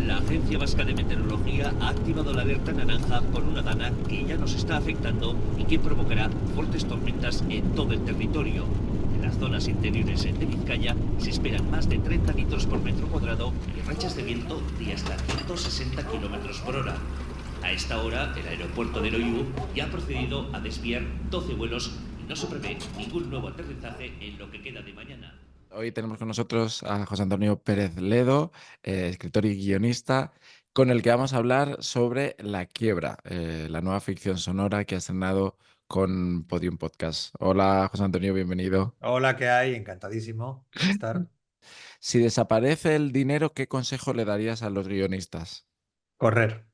La Agencia Vasca de Meteorología ha activado la alerta naranja por una dana que ya nos está afectando y que provocará fuertes tormentas en todo el territorio. En las zonas interiores de Vizcaya se esperan más de 30 litros por metro cuadrado y rachas de viento de hasta 160 kilómetros por hora. A esta hora, el aeropuerto de Loiu ya ha procedido a desviar 12 vuelos y no se prevé ningún nuevo aterrizaje en lo que queda de mañana. Hoy tenemos con nosotros a José Antonio Pérez Ledo, escritor y guionista, con el que vamos a hablar sobre La Quiebra, la nueva ficción sonora que ha estrenado con Podium Podcast. Hola, José Antonio, bienvenido. Hola, ¿qué hay? Encantadísimo de estar. Si desaparece el dinero, ¿qué consejo le darías a los guionistas? Correr.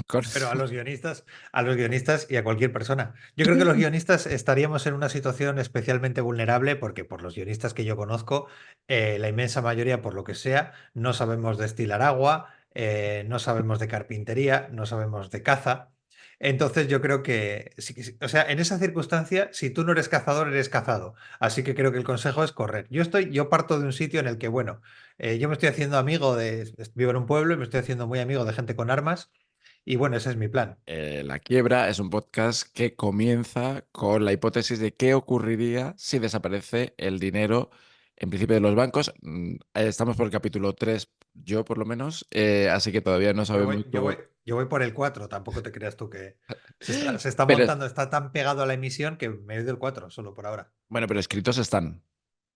Con- Pero a los guionistas y a cualquier persona. Yo creo que los guionistas estaríamos en una situación especialmente vulnerable porque por los guionistas que yo conozco, la inmensa mayoría, por lo que sea, no sabemos destilar agua, no sabemos de carpintería, no sabemos de caza. Entonces yo creo que, o sea, en esa circunstancia, si tú no eres cazador, eres cazado. Así que creo que el consejo es correr. Yo parto de un sitio en el que, bueno, yo me estoy haciendo amigo vivo en un pueblo y me estoy haciendo muy amigo de gente con armas. Y bueno, ese es mi plan. La Quiebra es un podcast que comienza con la hipótesis de qué ocurriría si desaparece el dinero, en principio, de los bancos. Estamos por el capítulo 3, yo por lo menos, así que todavía no Yo voy, sabemos yo voy, cómo. yo voy por el 4. Tampoco te creas tú que se está Pero, montando, está tan pegado a la emisión que me he ido del 4 solo por ahora. bueno, pero escritos están.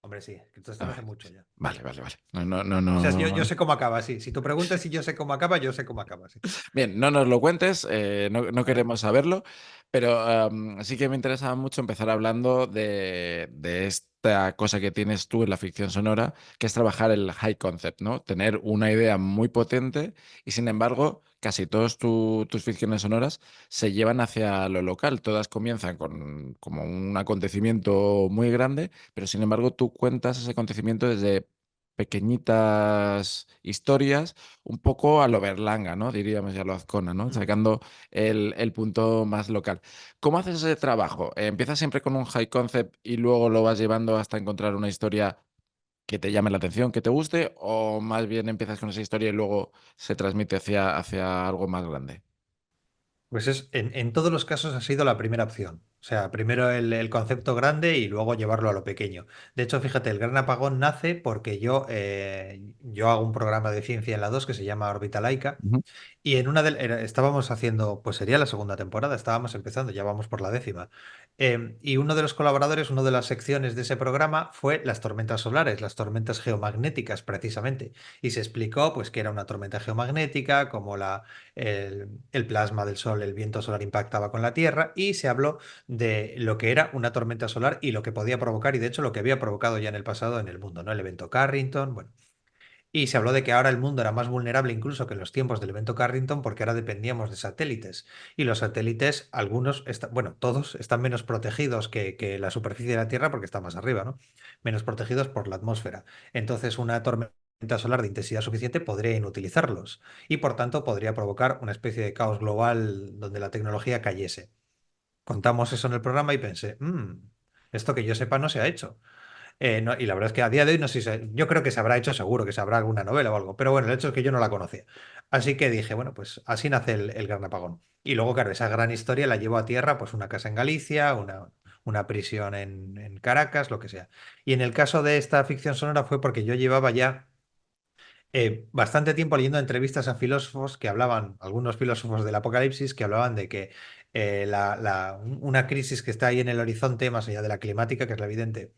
Hombre, sí, que esto Ah, están hace mucho ya. vale, vale, vale. No, no, no, O sea, yo no. sé cómo acaba, sí. Si tú preguntas si yo sé cómo acaba, yo sé cómo acaba, sí. Bien, no nos lo cuentes, no Vale. queremos saberlo, pero sí que me interesa mucho empezar hablando de esta cosa que tienes tú en la ficción sonora, que es trabajar el high concept, ¿no? Tener una idea muy potente y sin embargo casi todas tus ficciones sonoras se llevan hacia lo local. Todas comienzan con como un acontecimiento muy grande, pero sin embargo tú cuentas ese acontecimiento desde pequeñitas historias un poco a lo Berlanga, ¿no? Diríamos, ya lo Azcona, ¿no? Mm. Sacando el punto más local. ¿Cómo haces ese trabajo? ¿Empiezas siempre con un high concept y luego lo vas llevando hasta encontrar una historia que te llame la atención, que te guste? ¿O más bien empiezas con esa historia y luego se transmite hacia algo más grande? Pues en todos los casos ha sido la primera opción. O sea, primero el concepto grande y luego llevarlo a lo pequeño. De hecho, fíjate, el Gran Apagón nace porque yo hago un programa de ciencia en la 2 que se llama Órbita Laica. Ujú. Y en una estábamos haciendo, pues sería la segunda temporada, estábamos empezando, ya vamos por la 10ª. Y uno de los colaboradores, una de las secciones de ese programa fue las tormentas solares, las tormentas geomagnéticas precisamente. Y se explicó pues que era una tormenta geomagnética, cómo el plasma del Sol, el viento solar impactaba con la Tierra, y se habló de lo que era una tormenta solar y lo que podía provocar, y de hecho lo que había provocado ya en el pasado en el mundo, ¿no? El evento Carrington, bueno. Y se habló de que ahora el mundo era más vulnerable incluso que en los tiempos del evento Carrington porque ahora dependíamos de satélites. Y los satélites, algunos, bueno, todos están menos protegidos que la superficie de la Tierra porque está más arriba, ¿no? Menos protegidos por la atmósfera. Entonces una tormenta solar de intensidad suficiente podría inutilizarlos y por tanto podría provocar una especie de caos global donde la tecnología cayese. Contamos eso en el programa y pensé, esto que yo sepa no se ha hecho. Y la verdad es que a día de hoy no sé yo creo que se habrá hecho seguro, que se habrá alguna novela o algo, pero bueno, el hecho es que yo no la conocía. Así que dije, bueno, pues así nace el Gran Apagón. Y luego, claro, esa gran historia la llevo a tierra, pues una casa en Galicia, una prisión en Caracas, lo que sea. Y en el caso de esta ficción sonora fue porque yo llevaba ya bastante tiempo leyendo entrevistas a filósofos que hablaban, algunos filósofos del apocalipsis, que hablaban de que una crisis que está ahí en el horizonte, más allá de la climática, que es la evidente,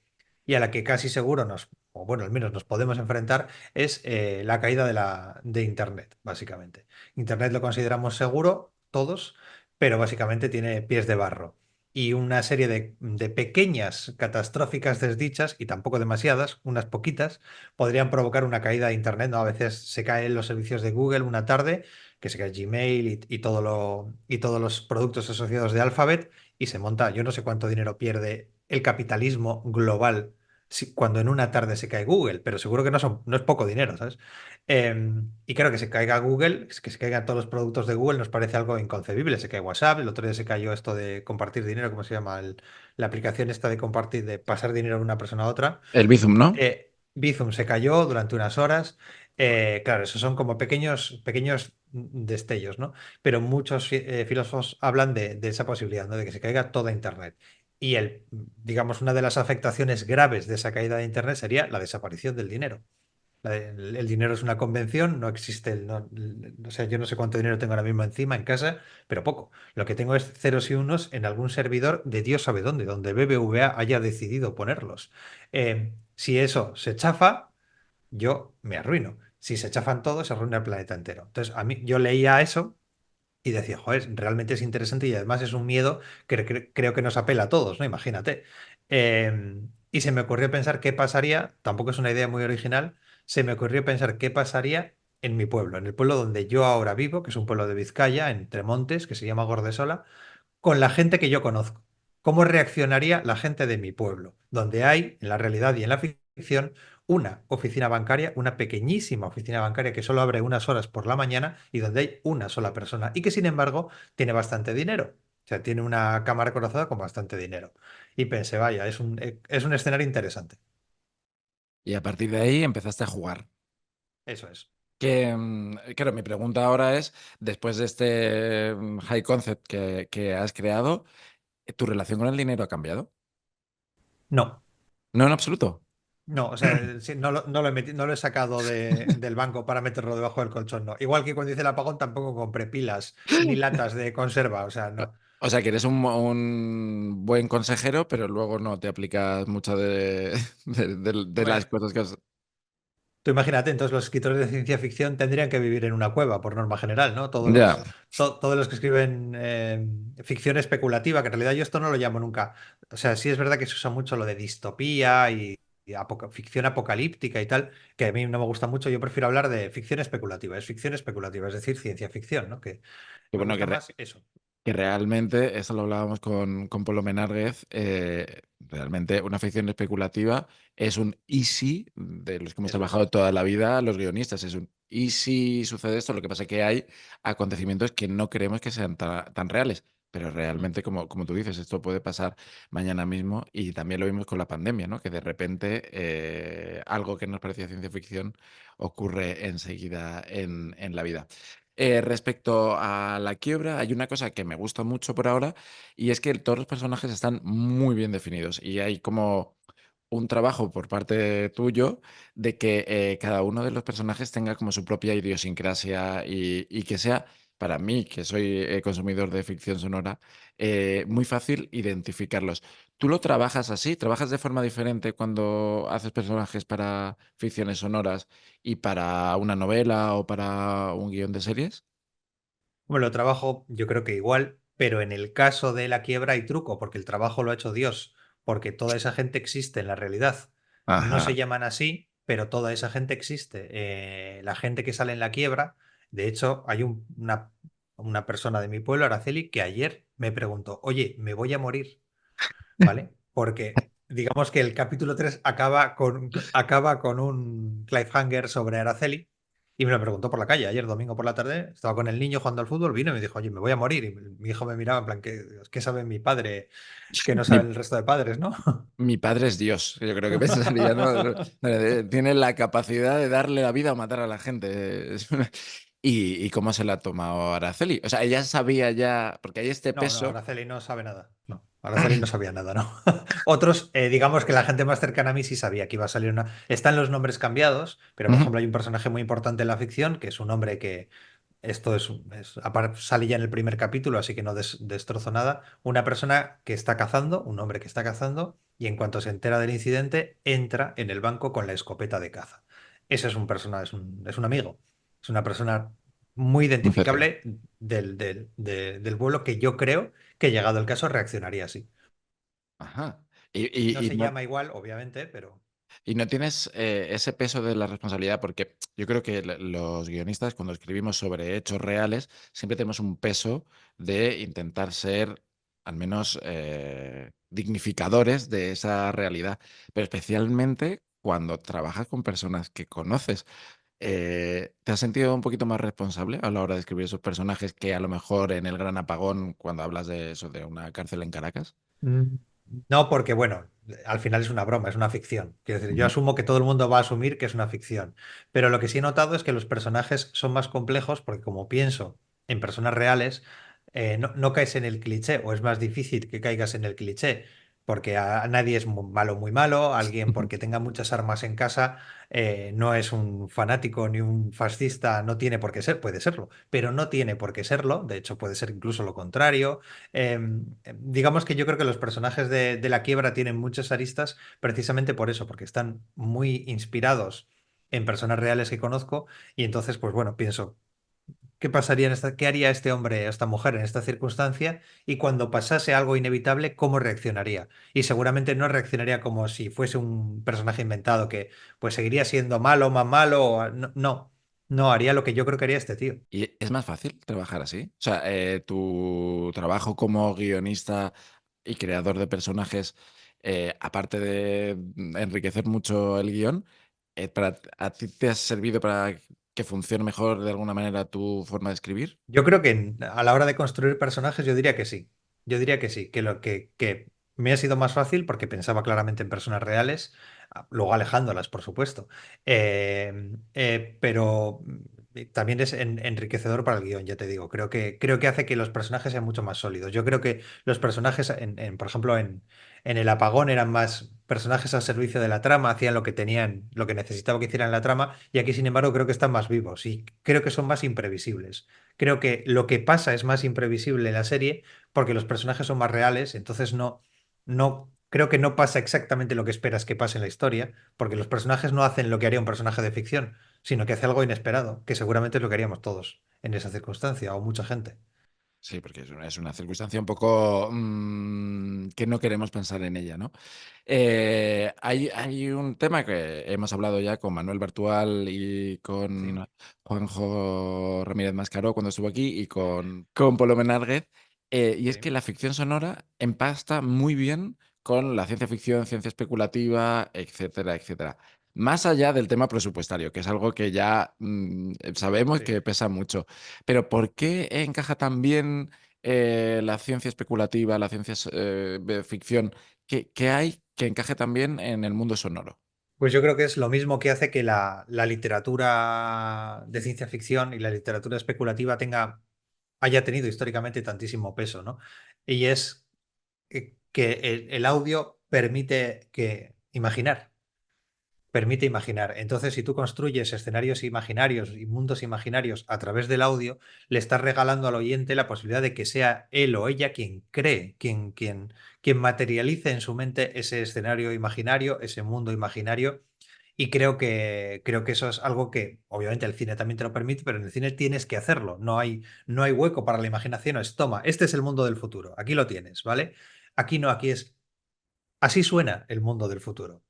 y a la que casi seguro o bueno, al menos nos podemos enfrentar, es la caída de Internet, básicamente. Internet lo consideramos seguro, todos, pero básicamente tiene pies de barro. Y una serie de pequeñas catastróficas desdichas, y tampoco demasiadas, unas poquitas, podrían provocar una caída de Internet, ¿no? A veces se caen los servicios de Google una tarde, que se cae Gmail y todos los productos asociados de Alphabet, y se monta, yo no sé cuánto dinero pierde el capitalismo global cuando en una tarde se cae Google, pero seguro que no es poco dinero, ¿sabes? Y claro, que se caiga Google, que se caigan todos los productos de Google nos parece algo inconcebible. Se cae WhatsApp, el otro día se cayó esto de compartir dinero, ¿cómo se llama? La aplicación esta de compartir, de pasar dinero de una persona a otra. El Bizum, ¿no? Bizum se cayó durante unas horas. Claro, esos son como pequeños destellos, ¿no? Pero muchos filósofos hablan de esa posibilidad, ¿no? De que se caiga toda Internet. Y digamos, una de las afectaciones graves de esa caída de Internet sería la desaparición del dinero. El dinero es una convención, no existe o sea, yo no sé cuánto dinero tengo ahora mismo encima en casa, pero poco. Lo que tengo es ceros y unos en algún servidor de Dios sabe dónde, donde BBVA haya decidido ponerlos. Si eso se chafa, yo me arruino. Si se chafan todos, se arruina el planeta entero. Entonces, a mí, yo leía eso y decía, joder, realmente es interesante y además es un miedo que creo que nos apela a todos, ¿no? Imagínate. Y se me ocurrió pensar qué pasaría, tampoco es una idea muy original, se me ocurrió pensar qué pasaría en mi pueblo, en el pueblo donde yo ahora vivo, que es un pueblo de Vizcaya, entre montes, que se llama Gordesola, con la gente que yo conozco. ¿Cómo reaccionaría la gente de mi pueblo? Donde hay, en la realidad y en la ficción, una oficina bancaria, una pequeñísima oficina bancaria que solo abre unas horas por la mañana y donde hay una sola persona y que sin embargo tiene bastante dinero. O sea, tiene una cámara corazada con bastante dinero. Y pensé, vaya, es un escenario interesante. Y a partir de ahí empezaste a jugar. Eso es. Claro, mi pregunta ahora es, después de este high concept que has creado, ¿tu relación con el dinero ha cambiado? No. No, en absoluto. No, o sea, sí, no lo he sacado del banco para meterlo debajo del colchón, no. Igual que cuando hice el apagón tampoco compré pilas ni latas de conserva, o sea, no. O sea, que eres un buen consejero, pero luego no te aplicas mucho de las Hombre, cosas que has... tú imagínate, entonces los escritores de ciencia ficción tendrían que vivir en una cueva, por norma general, ¿no? Todos Ya, los, todos los que escriben ficción especulativa, que en realidad yo esto no lo llamo nunca. O sea, sí es verdad que se usa mucho lo de distopía y ficción apocalíptica y tal, que a mí no me gusta mucho. Yo prefiero hablar de ficción especulativa. Es ficción especulativa, es decir, ciencia ficción, ¿no? Que que me bueno, gusta más eso. que realmente, eso lo hablábamos con Polo Menárguez, realmente una ficción especulativa es un y si de los que hemos Eso es. trabajado toda la vida los guionistas, es un y si sucede esto, lo que pasa es que hay acontecimientos que no creemos que sean tan reales, pero Mm. realmente, como tú dices, esto puede pasar mañana mismo y también lo vimos con la pandemia, ¿no? Que de repente algo que nos parecía ciencia ficción ocurre enseguida en la vida. Respecto a la quiebra, hay una cosa que me gusta mucho por ahora y es que todos los personajes están muy bien definidos y hay como un trabajo por parte tuyo de que cada uno de los personajes tenga como su propia idiosincrasia y que sea, para mí, que soy consumidor de ficción sonora, muy fácil identificarlos. ¿Tú lo trabajas así? ¿Trabajas de forma diferente cuando haces personajes para ficciones sonoras y para una novela o para un guión de series? Bueno, lo trabajo yo creo que igual, pero en el caso de la quiebra hay truco, porque el trabajo lo ha hecho Dios, porque toda esa gente existe en la realidad. No se Ajá. llaman así, pero toda esa gente existe. La gente que sale en la quiebra, de hecho, hay una persona de mi pueblo, Araceli, que ayer me preguntó, oye, me voy a morir. ¿Vale? Porque digamos que el capítulo 3 acaba con un cliffhanger sobre Araceli y me lo preguntó por la calle. Ayer domingo por la tarde estaba con el niño jugando al fútbol, vino y me dijo, oye, me voy a morir. Y mi hijo me miraba en plan, ¿qué sabe mi padre que no Mi, sabe el resto de padres, ¿no? mi padre es Dios, yo creo que pensaría, ¿no? Tiene la capacidad de darle la vida o matar a la gente. ¿Y cómo se la ha tomado Araceli? O sea, ella sabía ya, porque hay este No, no, peso. Araceli no sabe nada. No, Araceli no sabía nada, ¿no? Otros, digamos que la gente más cercana a mí sí sabía que iba a salir una. Están los nombres cambiados, pero por Ujú. ejemplo hay un personaje muy importante en la ficción que es un hombre que esto sale ya en el primer capítulo, así que no destrozo nada. Una persona que está cazando, un hombre que está cazando, y en cuanto se entera del incidente, entra en el banco con la escopeta de caza. Ese es un persona, es un amigo. Es una persona muy Muy cercano. identificable del pueblo que yo creo que llegado el caso reaccionaría así. Ajá. No Y se no, llama igual, obviamente, pero y no tienes ese peso de la responsabilidad, porque yo creo que los guionistas, cuando escribimos sobre hechos reales, siempre tenemos un peso de intentar ser al menos dignificadores de esa realidad, pero especialmente cuando trabajas con personas que conoces. ¿Te has sentido un poquito más responsable a la hora de escribir esos personajes que a lo mejor en el Gran Apagón, cuando hablas de eso, de una cárcel en Caracas? No, porque bueno, al final es una broma, es una ficción. Quiero decir, yo Ujú. asumo que todo el mundo va a asumir que es una ficción. Pero lo que sí he notado es que los personajes son más complejos porque como pienso en personas reales, no caes en el cliché o es más difícil que caigas en el cliché. Porque a nadie es muy malo, alguien porque tenga muchas armas en casa no es un fanático ni un fascista, no tiene por qué ser, puede serlo, pero no tiene por qué serlo, de hecho puede ser incluso lo contrario. Digamos que yo creo que los personajes de La Quiebra tienen muchas aristas precisamente por eso, porque están muy inspirados en personas reales que conozco y entonces, pues bueno, pienso, ¿qué pasaría qué haría este hombre o esta mujer en esta circunstancia? Y cuando pasase algo inevitable, ¿cómo reaccionaría? Y seguramente no reaccionaría como si fuese un personaje inventado que pues seguiría siendo malo, más malo. No, no, no, haría lo que yo creo que haría este tío. ¿Y es más fácil trabajar así? O sea, tu trabajo como guionista y creador de personajes, aparte de enriquecer mucho el guión, ¿a ti te ha servido para que funcione mejor de alguna manera tu forma de escribir? Yo creo que a la hora de construir personajes, yo diría que sí. Yo diría que sí, que lo que me ha sido más fácil porque pensaba claramente en personas reales, luego alejándolas, por supuesto. Pero también es enriquecedor para el guión, ya te digo. Creo que hace que los personajes sean mucho más sólidos. Yo creo que los personajes, por ejemplo, en El Apagón eran más personajes al servicio de la trama, hacían lo que tenían, lo que necesitaba que hicieran la trama, y aquí, sin embargo, creo que están más vivos y creo que son más imprevisibles. Creo que lo que pasa es más imprevisible en la serie porque los personajes son más reales, entonces creo que no pasa exactamente lo que esperas que pase en la historia, porque los personajes no hacen lo que haría un personaje de ficción, sino que hace algo inesperado, que seguramente es lo que haríamos todos en esa circunstancia, o mucha gente. Sí, porque es una circunstancia un poco que no queremos pensar en ella, ¿no? Hay un tema que hemos hablado ya con Manuel Bartual y Sí, con Juanjo Ramírez Mascaró cuando estuvo aquí y con Polo Menárguez, y es sí. que la ficción sonora empasta muy bien con la ciencia ficción, ciencia especulativa, etcétera, etcétera. Más allá del tema presupuestario, que es algo que ya sabemos Sí. que pesa mucho. Pero ¿por qué encaja tan bien la ciencia especulativa, la ciencia de ficción? ¿Qué hay que encaje también en el mundo sonoro? Pues yo creo que es lo mismo que hace que la literatura de ciencia ficción y la literatura especulativa haya tenido históricamente tantísimo peso, ¿no? Y es que el audio permite imaginar. Entonces, si tú construyes escenarios imaginarios y mundos imaginarios a través del audio, le estás regalando al oyente la posibilidad de que sea él o ella quien cree, quien materialice en su mente ese escenario imaginario, ese mundo imaginario. Y creo que eso es algo que obviamente el cine también te lo permite, pero en el cine tienes que hacerlo. No hay hueco para la imaginación. Es toma, este es el mundo del futuro. Aquí lo tienes, ¿vale? Aquí no, aquí es. Así suena el mundo del futuro.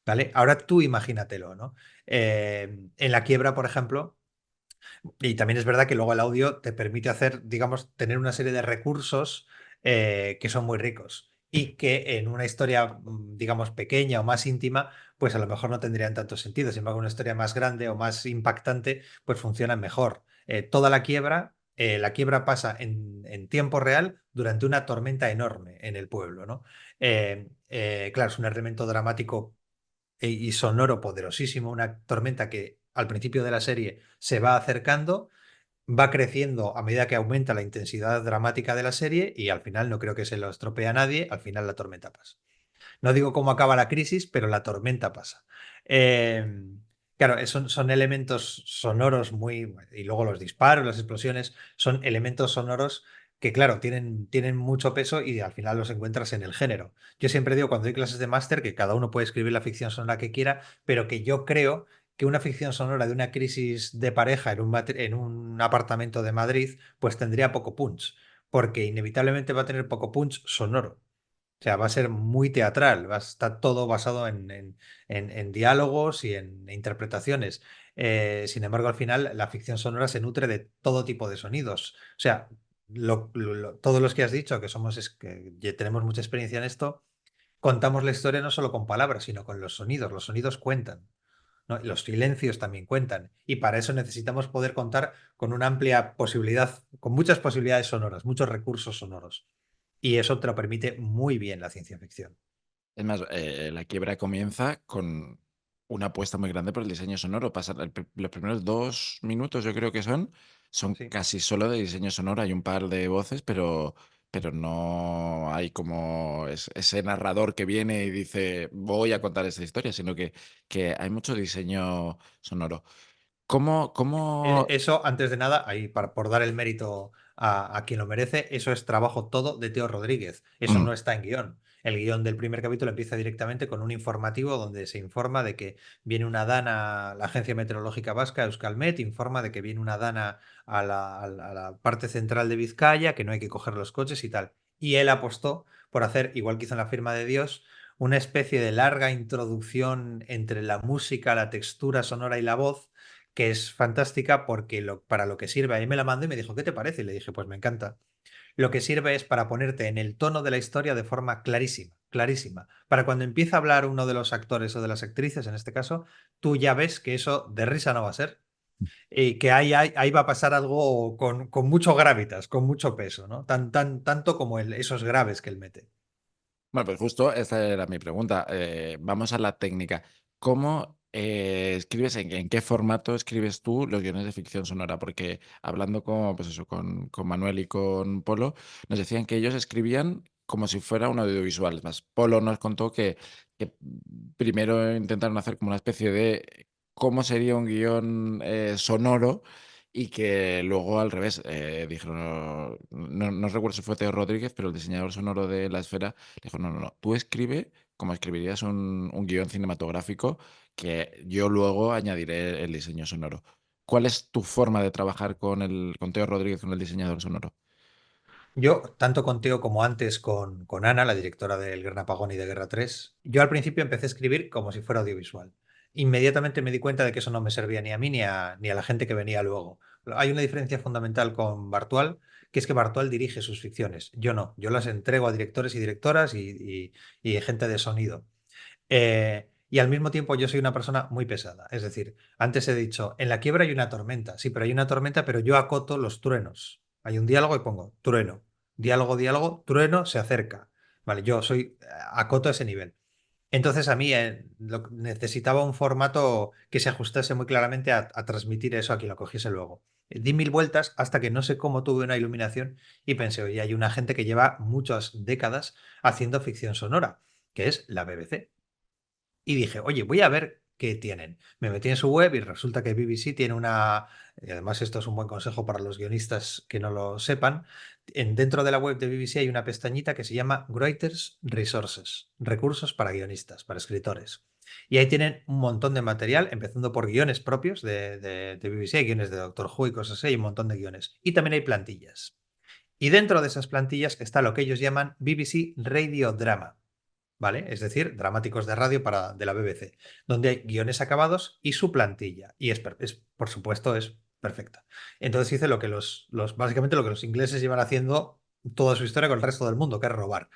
¿Vale? Ahora tú imagínatelo, ¿no? En La Quiebra, por ejemplo, y también es verdad que luego el audio te permite hacer, digamos, tener una serie de recursos que son muy ricos y que en una historia, digamos, pequeña o más íntima, pues a lo mejor no tendrían tanto sentido. Sin embargo, una historia más grande o más impactante, pues funcionan mejor. Toda la quiebra pasa en tiempo real durante una tormenta enorme en el pueblo, ¿no? Claro, es un elemento dramático y sonoro poderosísimo, una tormenta que al principio de la serie se va acercando, va creciendo a medida que aumenta la intensidad dramática de la serie y al final no creo que se lo estropee a nadie, al final la tormenta pasa. No digo cómo acaba la crisis, pero la tormenta pasa. Eh, claro, son elementos sonoros muy. Y luego los disparos, las explosiones, son elementos sonoros que, claro, tienen mucho peso y al final los encuentras en el género. Yo siempre digo cuando doy clases de máster que cada uno puede escribir la ficción sonora que quiera, pero que yo creo que una ficción sonora de una crisis de pareja en un apartamento de Madrid, pues tendría poco punch, porque inevitablemente va a tener poco punch sonoro. O sea, va a ser muy teatral, va a estar todo basado en diálogos y en interpretaciones. Sin embargo, al final la ficción sonora se nutre de todo tipo de sonidos. O sea, todos los que has dicho, que ya tenemos mucha experiencia en esto, contamos la historia no solo con palabras, sino con los sonidos. Los sonidos cuentan, ¿no? Y los silencios también cuentan. Y para eso necesitamos poder contar con una amplia posibilidad, con muchas posibilidades sonoras, muchos recursos sonoros. Y eso te lo permite muy bien la ciencia ficción. Es más, La Quiebra comienza con una apuesta muy grande por el diseño sonoro. Los primeros 2 minutos, yo creo que son Sí. casi solo de diseño sonoro. Hay un par de voces, pero no hay como ese narrador que viene y dice, voy a contar esta historia, sino que hay mucho diseño sonoro. ¿Cómo? Eso, antes de nada, ahí por dar el mérito a quien lo merece, eso es trabajo todo de Teo Rodríguez. Eso Mm, no está en guión. El guión del primer capítulo empieza directamente con un informativo donde se informa de que viene una dana, la Agencia Meteorológica Vasca, Euskalmet, informa de que viene una dana a la parte central de Vizcaya, que no hay que coger los coches y tal. Y él apostó por hacer, igual que hizo en La Firma de Dios, una especie de larga introducción entre la música, la textura sonora y la voz que es fantástica porque para lo que sirve, ahí me la mandó y me dijo, ¿qué te parece? Y le dije, pues me encanta. Lo que sirve es para ponerte en el tono de la historia de forma clarísima, clarísima. Para cuando empieza a hablar uno de los actores o de las actrices, en este caso, tú ya ves que eso de risa no va a ser y que ahí va a pasar algo con mucho gravitas, con mucho peso, ¿no? Tanto como esos graves que él mete. Bueno, pues justo esta era mi pregunta. Vamos a la técnica. ¿Cómo escribes, en qué formato escribes tú los guiones de ficción sonora? Porque hablando pues eso, con Manuel y con Polo, nos decían que ellos escribían como si fuera un audiovisual. Es más, Polo nos contó que primero intentaron hacer como una especie de cómo sería un guión sonoro y que luego al revés dijeron, no recuerdo si fue Teo Rodríguez, pero el diseñador sonoro de La Esfera dijo, no, no, no, tú escribe como escribirías un guión cinematográfico que yo luego añadiré el diseño sonoro. ¿Cuál es tu forma de trabajar con Teo Rodríguez, con el diseñador sonoro? Yo, tanto con Teo como antes con Ana, la directora del Gran Apagón y de Guerra 3, yo al principio empecé a escribir como si fuera audiovisual. Inmediatamente me di cuenta de que eso no me servía ni a mí ni a la gente que venía luego. Hay una diferencia fundamental con Bartual, que es que Bartual dirige sus ficciones. Yo no, yo las entrego a directores y directoras y gente de sonido. Y al mismo tiempo yo soy una persona muy pesada. Es decir, antes he dicho, en La Quiebra hay una tormenta. Sí, pero hay una tormenta, pero yo acoto los truenos. Hay un diálogo y pongo trueno. Diálogo, diálogo, trueno, se acerca. Vale, yo acoto ese nivel. Entonces a mí necesitaba un formato que se ajustase muy claramente a transmitir eso a quien lo cogiese luego. Di mil vueltas hasta que no sé cómo tuve una iluminación y pensé, oye, hay una gente que lleva muchas décadas haciendo ficción sonora, que es la BBC. Y dije, oye, voy a ver qué tienen. Me metí en su web y resulta que BBC tiene y además esto es un buen consejo para los guionistas que no lo sepan, dentro de la web de BBC hay una pestañita que se llama Writers Resources, recursos para guionistas, para escritores. Y ahí tienen un montón de material, empezando por guiones propios de BBC, hay guiones de Doctor Who y cosas así, hay un montón de guiones. Y también hay plantillas. Y dentro de esas plantillas está lo que ellos llaman BBC Radio Drama. ¿Vale? Es decir, dramáticos de radio de la BBC, donde hay guiones acabados y su plantilla. Y por supuesto, es perfecta. Entonces hice lo que básicamente lo que los ingleses llevan haciendo toda su historia con el resto del mundo, que es robar.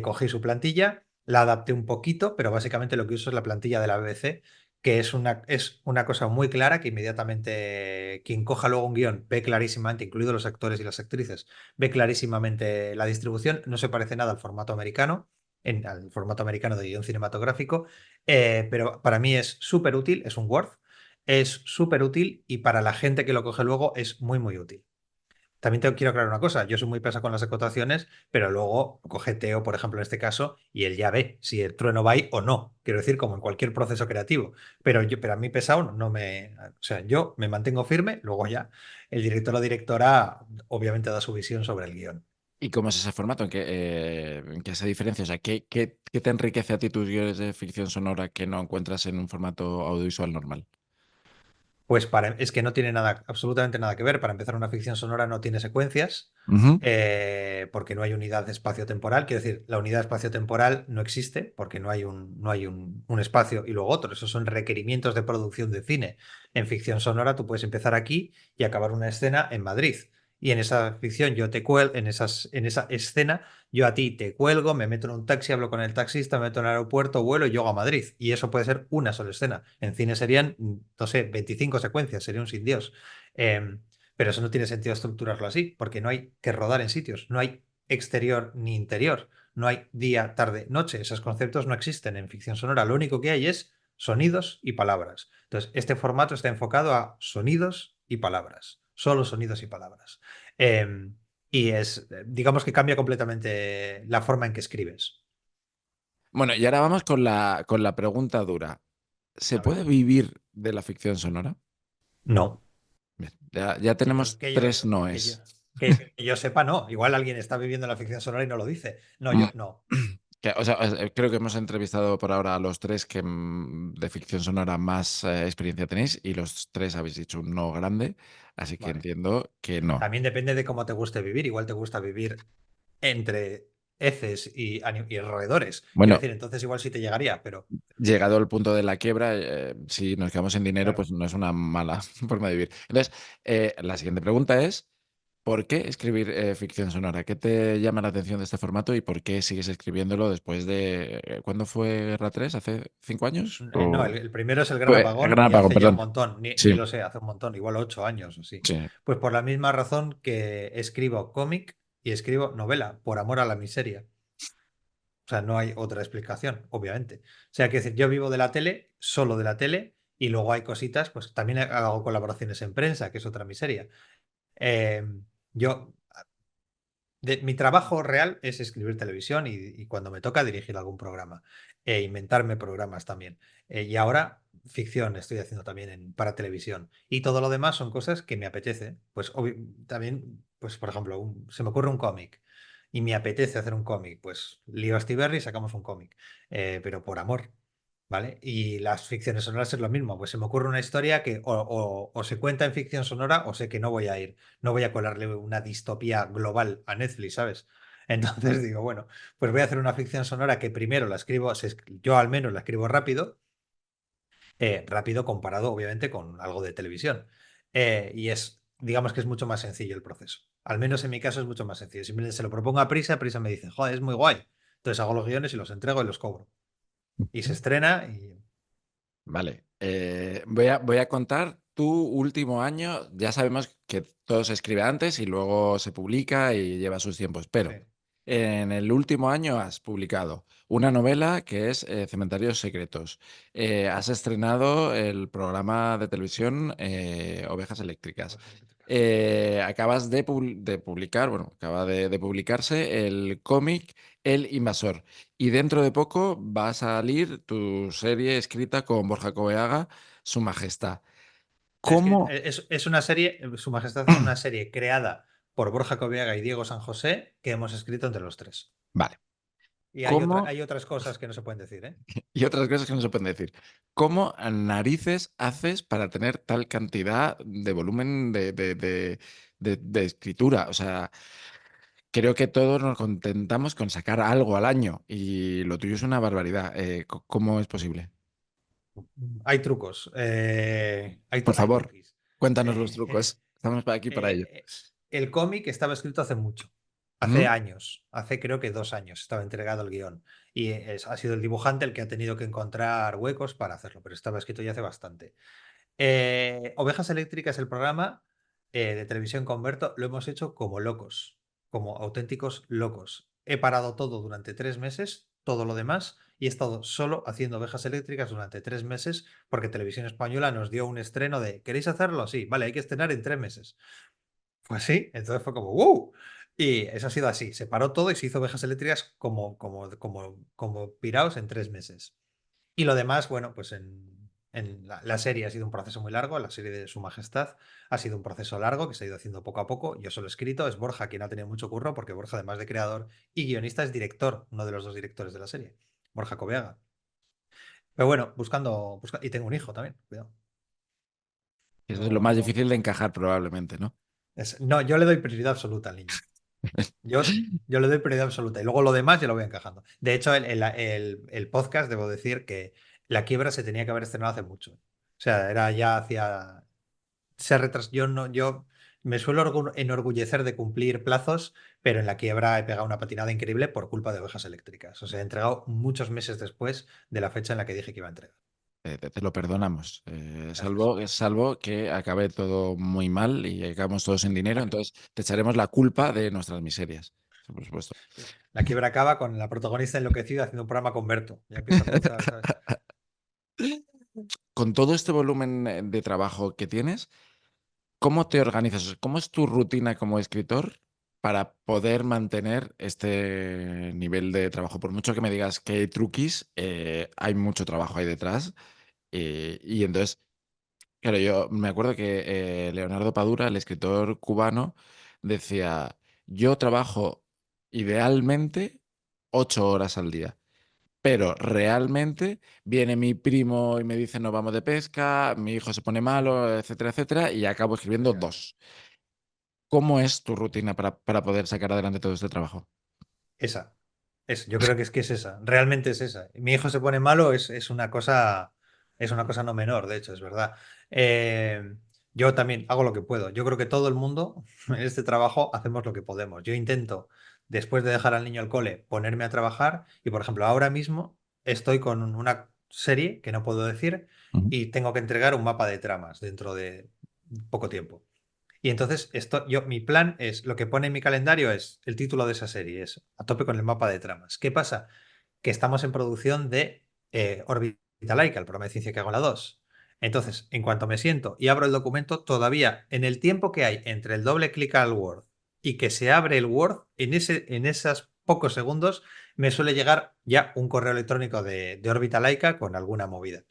Cogí su plantilla, la adapté un poquito, pero básicamente lo que uso es la plantilla de la BBC, que es una cosa muy clara que inmediatamente quien coja luego un guión ve clarísimamente, incluidos los actores y las actrices, ve clarísimamente la distribución, no se parece nada al formato americano al formato americano de guión cinematográfico, pero para mí es súper útil, es un Word, es súper útil y para la gente que lo coge luego es muy, muy útil. También te quiero aclarar una cosa, yo soy muy pesa con las acotaciones, pero luego coge Teo, por ejemplo, en este caso, y él ya ve si el trueno va ahí o no. Quiero decir, como en cualquier proceso creativo. Pero a mí pesado no me... O sea, yo me mantengo firme, luego ya el director o directora obviamente da su visión sobre el guión. ¿Y cómo es ese formato? ¿En qué se diferencia? O sea, ¿qué te enriquece a ti tus guiones de ficción sonora que no encuentras en un formato audiovisual normal? Pues es que no tiene nada, absolutamente nada que ver. Para empezar, una ficción sonora no tiene secuencias, Ujú. porque no hay unidad espacio-temporal. Quiero decir, la unidad espacio-temporal no existe porque no hay un espacio y luego otro. Esos son requerimientos de producción de cine. En ficción sonora tú puedes empezar aquí y acabar una escena en Madrid. Y en esa ficción yo te cuelgo, en esa escena yo a ti te cuelgo, me meto en un taxi, hablo con el taxista, me meto en el aeropuerto, vuelo y llego a Madrid. Y eso puede ser una sola escena. En cine serían, no sé, 25 secuencias, sería un sin Dios. Pero eso no tiene sentido estructurarlo así, porque no hay que rodar en sitios, no hay exterior ni interior. No hay día, tarde, noche. Esos conceptos no existen en ficción sonora. Lo único que hay es sonidos y palabras. Entonces, este formato está enfocado a sonidos y palabras. Solo sonidos y palabras. Y digamos que cambia completamente la forma en que escribes. Bueno, y ahora vamos con la pregunta dura. ¿Se A ver. puede vivir de la ficción sonora? No. Bien, ya Que yo, tenemos que yo, tres que yo, noes. que yo sepa, no. Igual alguien está viviendo la ficción sonora y no lo dice. No, Mm, yo no. o sea, creo que hemos entrevistado por ahora a los tres que de ficción sonora más experiencia tenéis y los tres habéis dicho un no grande, así que Vale. entiendo que no. También depende de cómo te guste vivir. Igual te gusta vivir entre heces y roedores. Quiero Bueno, decir, entonces igual sí te llegaría, pero llegado al punto de la quiebra, si nos quedamos sin dinero, claro. pues no es una mala forma de vivir. Entonces, la siguiente pregunta es, ¿por qué escribir ficción sonora? ¿Qué te llama la atención de este formato y por qué sigues escribiéndolo después de... ¿cuándo fue Guerra 3? ¿Hace 5 años? No, el primero es el Gran Fue el Apagón Gran y Apagón, hace ya un perdón. montón, ni Sí, lo sé, hace un montón, igual 8 años o sí. sí. Pues por la misma razón que escribo cómic y escribo novela, por amor a la miseria. O sea, no hay otra explicación, obviamente. O sea, que decir, yo vivo de la tele, solo de la tele, y luego hay cositas, pues también hago colaboraciones en prensa, que es otra miseria. Eh, yo mi trabajo real es escribir televisión y cuando me toca dirigir algún programa e inventarme programas también. Y ahora ficción estoy haciendo también para televisión. Y todo lo demás son cosas que me apetece. Pues también, pues por ejemplo, se me ocurre un cómic y me apetece hacer un cómic. Pues lío a Astiberri y sacamos un cómic. Pero por amor. ¿Vale? Y las ficciones sonoras es lo mismo, pues se me ocurre una historia que o se cuenta en ficción sonora o sé que no voy a ir, no voy a colarle una distopía global a Netflix, ¿sabes? Entonces digo, bueno, pues voy a hacer una ficción sonora que primero la escribo, yo al menos la escribo rápido, rápido comparado obviamente con algo de televisión. Y digamos que es mucho más sencillo el proceso. Al menos en mi caso es mucho más sencillo. Simplemente se lo propongo a Prisa, Prisa me dice, joder, es muy guay. Entonces hago los guiones y los entrego y los cobro. Y se estrena y... Vale. Voy a contar tu último año. Ya sabemos que todo se escribe antes y luego se publica y lleva sus tiempos, Sí. pero en el último año has publicado una novela que es Cementerios Secretos. Has estrenado el programa de televisión Ovejas Eléctricas. Acabas de publicar, bueno, acaba de publicarse el cómic El Invasor. Y dentro de poco va a salir tu serie escrita con Borja Coveaga, Su Majestad. Es que ¿Cómo? es una serie, Su Majestad es una serie creada por Borja Coveaga y Diego San José que hemos escrito entre los tres. Vale. Y ¿Cómo? hay otras cosas que no se pueden decir, ¿eh? Y otras cosas que no se pueden decir. ¿Cómo narices haces para tener tal cantidad de volumen de escritura? O sea, creo que todos nos contentamos con sacar algo al año y lo tuyo es una barbaridad. ¿Cómo es posible? Hay trucos. Por Hay favor, truquis. cuéntanos los Eh, trucos. Estamos aquí para ello. el cómic estaba escrito hace mucho. Hace ¿Mm? años. Hace creo que 2 años estaba entregado el guión. Y ha sido el dibujante el que ha tenido que encontrar huecos para hacerlo, pero estaba escrito ya hace bastante. Ovejas Eléctricas, el programa de televisión con Berto, lo hemos hecho como locos, como auténticos locos. He parado todo durante 3 meses, todo lo demás, y he estado solo haciendo Ovejas Eléctricas durante 3 meses porque Televisión Española nos dio un estreno de ¿queréis hacerlo? Sí, vale, hay que estrenar en 3 meses. Pues sí, entonces fue como ¡wow! Y eso ha sido así, se paró todo y se hizo Ovejas Eléctricas como piraos en 3 meses. Y lo demás, bueno, pues en la serie ha sido un proceso muy largo, la serie de Su Majestad ha sido un proceso largo que se ha ido haciendo poco a poco. Yo solo he escrito, es Borja quien ha tenido mucho curro, porque Borja, además de creador y guionista, es director, uno de los dos directores de la serie, Borja Coveaga. Pero bueno, y tengo un hijo también, cuidado. Eso es lo No, más no, difícil de encajar probablemente, ¿no? no, yo le doy prioridad absoluta al niño. Yo le doy prioridad absoluta y luego lo demás ya lo voy encajando. De hecho, el podcast, debo decir que La Quiebra se tenía que haber estrenado hace mucho. O sea, era ya hacia... Yo me suelo enorgullecer de cumplir plazos, pero en La Quiebra he pegado una patinada increíble por culpa de Ovejas Eléctricas. O sea, he entregado muchos meses después de la fecha en la que dije que iba a entregar. Te lo perdonamos, Gracias. salvo que acabe todo muy mal y acabemos todos sin dinero, Vale. entonces te echaremos la culpa de nuestras miserias. por supuesto. La quiebra acaba con la protagonista enloquecida haciendo un programa con Berto. Ya empieza a pensar, ¿sabes? Con todo este volumen de trabajo que tienes, ¿cómo te organizas? ¿Cómo es tu rutina como escritor para poder mantener este nivel de trabajo? Por mucho que me digas que hay truquis, hay mucho trabajo ahí detrás. Y entonces, claro, yo me acuerdo que Leonardo Padura, el escritor cubano, decía, yo trabajo idealmente 8 horas al día. Pero realmente viene mi primo y me dice nos vamos de pesca, mi hijo se pone malo, etcétera, etcétera, y acabo escribiendo Ya. 2. ¿Cómo es tu rutina para poder sacar adelante todo este trabajo? Esa. Yo creo que es esa. Realmente es esa. Mi hijo se pone malo, es una cosa no menor, de hecho, es verdad. Eh, yo también hago lo que puedo. Yo creo que todo el mundo en este trabajo hacemos lo que podemos. Yo intento, después de dejar al niño al cole, ponerme a trabajar y, por ejemplo, ahora mismo estoy con una serie que no puedo decir Ujú, y tengo que entregar un mapa de tramas dentro de poco tiempo. Y entonces, mi plan es, lo que pone en mi calendario es el título de esa serie, es a tope con el mapa de tramas. ¿Qué pasa? Que estamos en producción de Órbita Laica, el programa de ciencia que hago en la 2. Entonces, en cuanto me siento y abro el documento, todavía en el tiempo que hay entre el doble clic al Word y que se abre el Word, en esos pocos segundos me suele llegar ya un correo electrónico de Órbita Laica con alguna movida.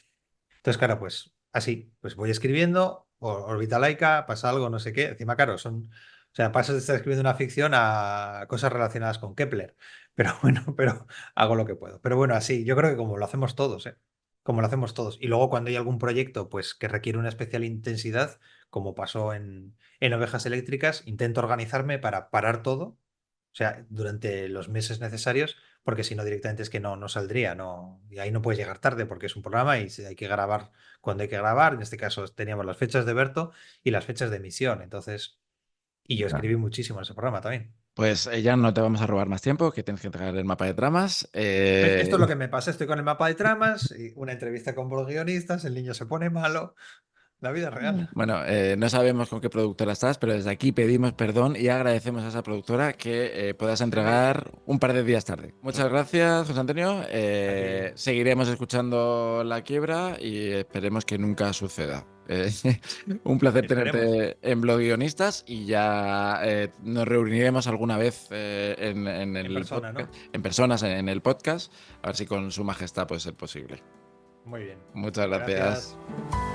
Entonces, claro, pues así, pues voy escribiendo, órbita laica, pasa algo, no sé qué. Encima, claro, o sea, pasas de estar escribiendo una ficción a cosas relacionadas con Kepler. Pero bueno, pero hago lo que puedo. Pero bueno, así, yo creo que como lo hacemos todos, ¿eh? Como lo hacemos todos. Y luego cuando hay algún proyecto, pues que requiere una especial intensidad, como pasó en Ovejas Eléctricas, intento organizarme para parar todo. O sea, durante los meses necesarios, porque si no directamente es que no saldría, no, y ahí no puedes llegar tarde porque es un programa y hay que grabar cuando hay que grabar. En este caso teníamos las fechas de Berto y las fechas de emisión. Entonces, y yo ya. escribí muchísimo en ese programa también. Pues ya no te vamos a robar más tiempo, que tienes que entregar el mapa de tramas. ¿Ves? Esto es lo que me pasa. Estoy con el mapa de tramas, y una entrevista con los guionistas, el niño se pone malo, la vida real. Bueno, no sabemos con qué productora estás, pero desde aquí pedimos perdón y agradecemos a esa productora que puedas entregar un par de días tarde. Muchas gracias, José Antonio. A ti. Seguiremos escuchando La Quiebra y esperemos que nunca suceda. Un placer Esperemos. tenerte en Blog Guionistas y ya nos reuniremos alguna vez en En el persona, podcast, ¿no? en personas en el podcast, a ver si con su majestad puede ser posible. Muy bien. Muchas gracias. Gracias.